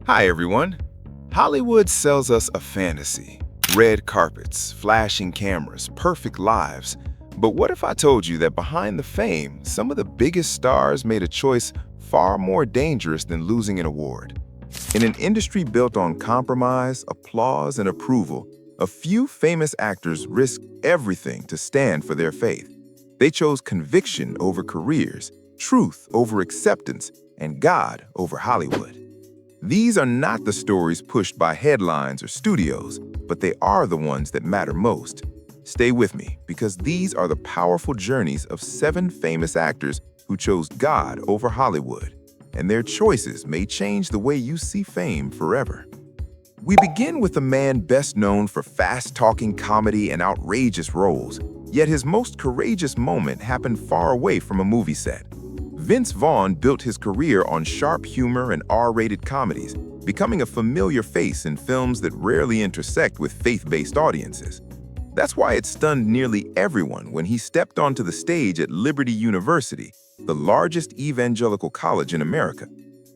Hi everyone. Hollywood sells us a fantasy. Red carpets, flashing cameras, perfect lives. But what if I told you that behind the fame, some of the biggest stars made a choice far more dangerous than losing an award? In an industry built on compromise, applause, and approval, a few famous actors risked everything to stand for their faith. They chose conviction over careers, truth over acceptance, and God over Hollywood. These are not the stories pushed by headlines or studios, but they are the ones that matter most. Stay with me, because these are the powerful journeys of 7 famous actors who chose God over Hollywood, and their choices may change the way you see fame forever. We begin with a man best known for fast-talking comedy and outrageous roles, yet his most courageous moment happened far away from a movie set. Vince Vaughn built his career on sharp humor and R-rated comedies, becoming a familiar face in films that rarely intersect with faith-based audiences. That's why it stunned nearly everyone when he stepped onto the stage at Liberty University, the largest evangelical college in America.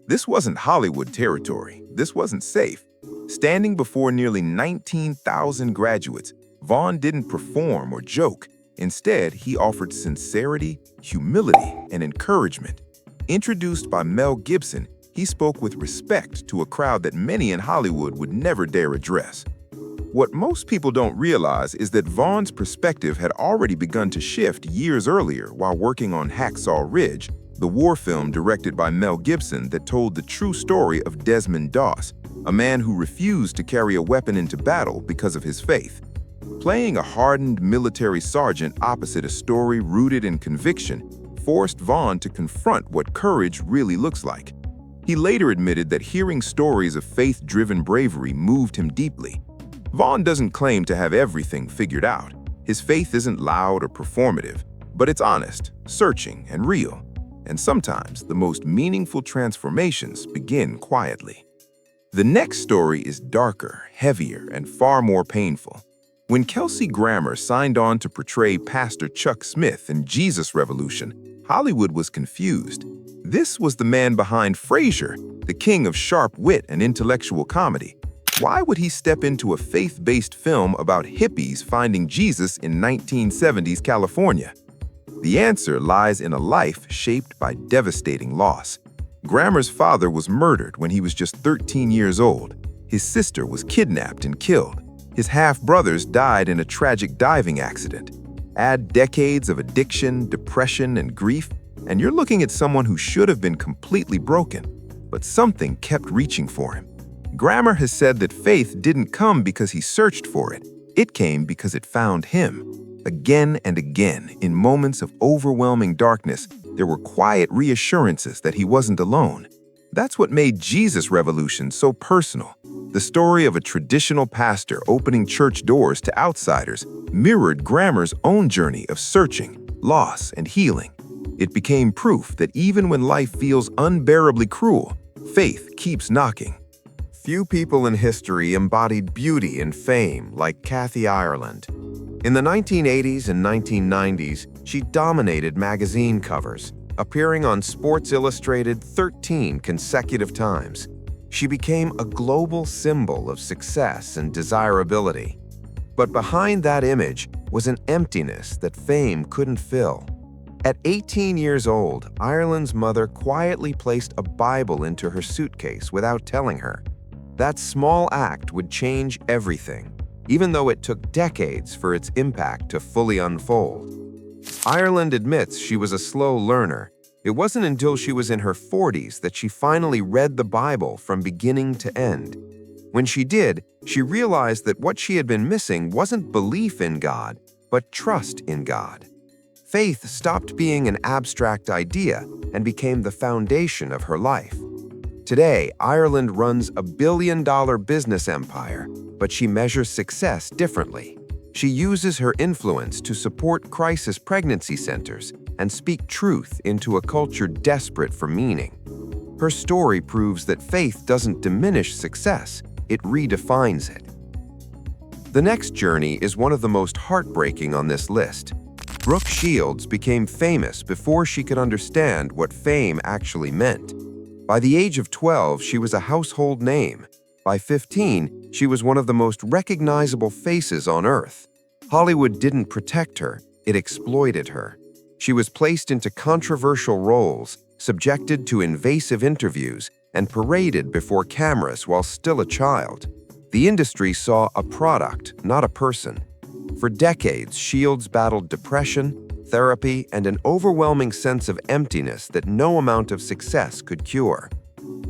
This wasn't Hollywood territory. This wasn't safe. Standing before nearly 19,000 graduates, Vaughn didn't perform or joke. Instead, he offered sincerity, humility, and encouragement. Introduced by Mel Gibson, he spoke with respect to a crowd that many in Hollywood would never dare address. What most people don't realize is that Vaughn's perspective had already begun to shift years earlier while working on Hacksaw Ridge, the war film directed by Mel Gibson that told the true story of Desmond Doss, a man who refused to carry a weapon into battle because of his faith. Playing a hardened military sergeant opposite a story rooted in conviction forced Vaughn to confront what courage really looks like. He later admitted that hearing stories of faith-driven bravery moved him deeply. Vaughn doesn't claim to have everything figured out. His faith isn't loud or performative, but it's honest, searching, and real. And sometimes the most meaningful transformations begin quietly. The next story is darker, heavier, and far more painful. When Kelsey Grammer signed on to portray Pastor Chuck Smith in Jesus Revolution, Hollywood was confused. This was the man behind Frasier, the king of sharp wit and intellectual comedy. Why would he step into a faith-based film about hippies finding Jesus in 1970s California? The answer lies in a life shaped by devastating loss. Grammer's father was murdered when he was just 13 years old. His sister was kidnapped and killed. His half-brothers died in a tragic diving accident. Add decades of addiction, depression, and grief, and you're looking at someone who should have been completely broken, but something kept reaching for him. Grammer has said that faith didn't come because he searched for it. It came because it found him. Again and again, in moments of overwhelming darkness, there were quiet reassurances that he wasn't alone. That's what made Jesus Revolution so personal. The story of a traditional pastor opening church doors to outsiders mirrored Grammer's own journey of searching, loss, and healing. It became proof that even when life feels unbearably cruel, faith keeps knocking. Few people in history embodied beauty and fame like Kathy Ireland. In the 1980s and 1990s, she dominated magazine covers, appearing on Sports Illustrated 13 consecutive times. She became a global symbol of success and desirability. But behind that image was an emptiness that fame couldn't fill. At 18 years old, Ireland's mother quietly placed a Bible into her suitcase without telling her. That small act would change everything, even though it took decades for its impact to fully unfold. Ireland admits she was a slow learner. It wasn't until she was in her 40s that she finally read the Bible from beginning to end. When she did, she realized that what she had been missing wasn't belief in God, but trust in God. Faith stopped being an abstract idea and became the foundation of her life. Today, Ireland runs a billion-dollar business empire, but she measures success differently. She uses her influence to support crisis pregnancy centers and speak truth into a culture desperate for meaning. Her story proves that faith doesn't diminish success, it redefines it. The next journey is one of the most heartbreaking on this list. Brooke Shields became famous before she could understand what fame actually meant. By the age of 12, she was a household name. By 15, she was one of the most recognizable faces on Earth. Hollywood didn't protect her, it exploited her. She was placed into controversial roles, subjected to invasive interviews, and paraded before cameras while still a child. The industry saw a product, not a person. For decades, Shields battled depression, therapy, and an overwhelming sense of emptiness that no amount of success could cure.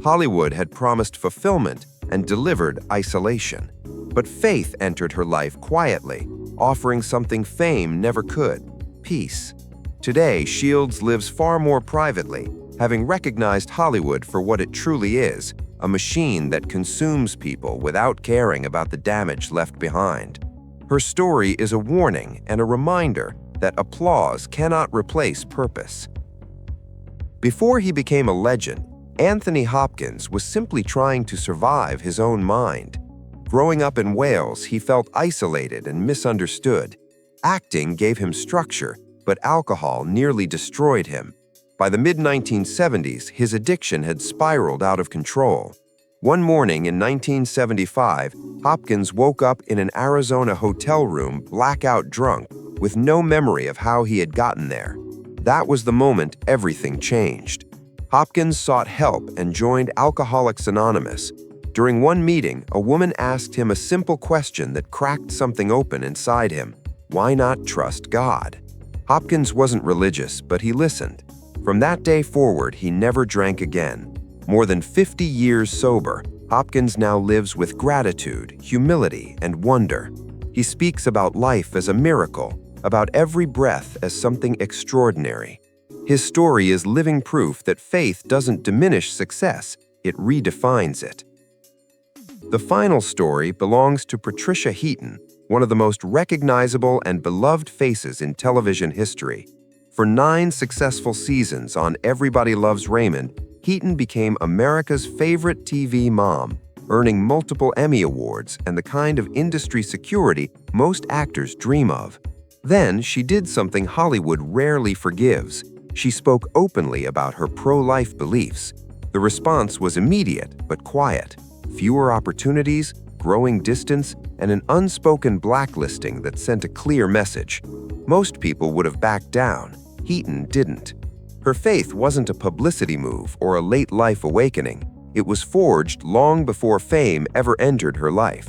Hollywood had promised fulfillment and delivered isolation. But faith entered her life quietly, offering something fame never could: peace. Today, Shields lives far more privately, having recognized Hollywood for what it truly is: a machine that consumes people without caring about the damage left behind. Her story is a warning and a reminder that applause cannot replace purpose. Before he became a legend, Anthony Hopkins was simply trying to survive his own mind. Growing up in Wales, he felt isolated and misunderstood. Acting gave him structure, but alcohol nearly destroyed him. By the mid-1970s, his addiction had spiraled out of control. One morning in 1975, Hopkins woke up in an Arizona hotel room blackout drunk, with no memory of how he had gotten there. That was the moment everything changed. Hopkins sought help and joined Alcoholics Anonymous. During one meeting, a woman asked him a simple question that cracked something open inside him: why not trust God? Hopkins wasn't religious, but he listened. From that day forward, he never drank again. More than 50 years sober, Hopkins now lives with gratitude, humility, and wonder. He speaks about life as a miracle, about every breath as something extraordinary. His story is living proof that faith doesn't diminish success, it redefines it. The final story belongs to Patricia Heaton, one of the most recognizable and beloved faces in television history. For 9 successful seasons on Everybody Loves Raymond, Heaton became America's favorite TV mom, earning multiple Emmy Awards and the kind of industry security most actors dream of. Then she did something Hollywood rarely forgives. She spoke openly about her pro-life beliefs. The response was immediate but quiet: fewer opportunities, growing distance, and an unspoken blacklisting that sent a clear message. Most people would have backed down. Heaton didn't. Her faith wasn't a publicity move or a late-life awakening. It was forged long before fame ever entered her life.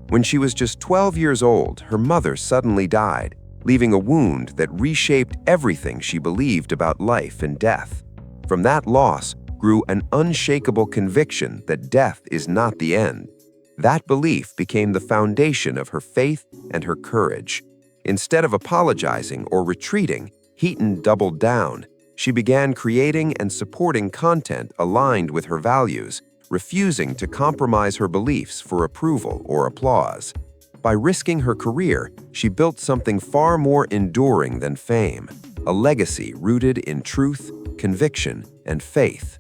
When she was just 12 years old, her mother suddenly died, leaving a wound that reshaped everything she believed about life and death. From that loss grew an unshakable conviction that death is not the end. That belief became the foundation of her faith and her courage. Instead of apologizing or retreating, Heaton doubled down. She began creating and supporting content aligned with her values, refusing to compromise her beliefs for approval or applause. By risking her career, she built something far more enduring than fame: a legacy rooted in truth, conviction, and faith.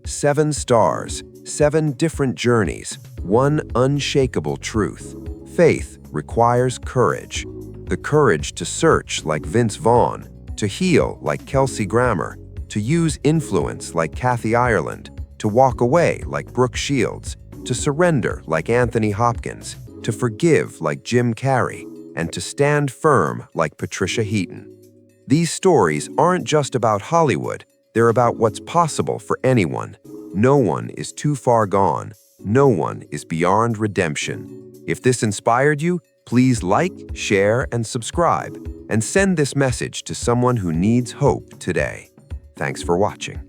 7 stars, 7 different journeys, 1 unshakable truth. Faith requires courage. The courage to search like Vince Vaughn, to heal like Kelsey Grammer, to use influence like Kathy Ireland, to walk away like Brooke Shields, to surrender like Anthony Hopkins, to forgive like Jim Carrey, and to stand firm like Patricia Heaton. These stories aren't just about Hollywood, they're about what's possible for anyone. No one is too far gone. No one is beyond redemption. If this inspired you, please like, share, and subscribe, and send this message to someone who needs hope today. Thanks for watching.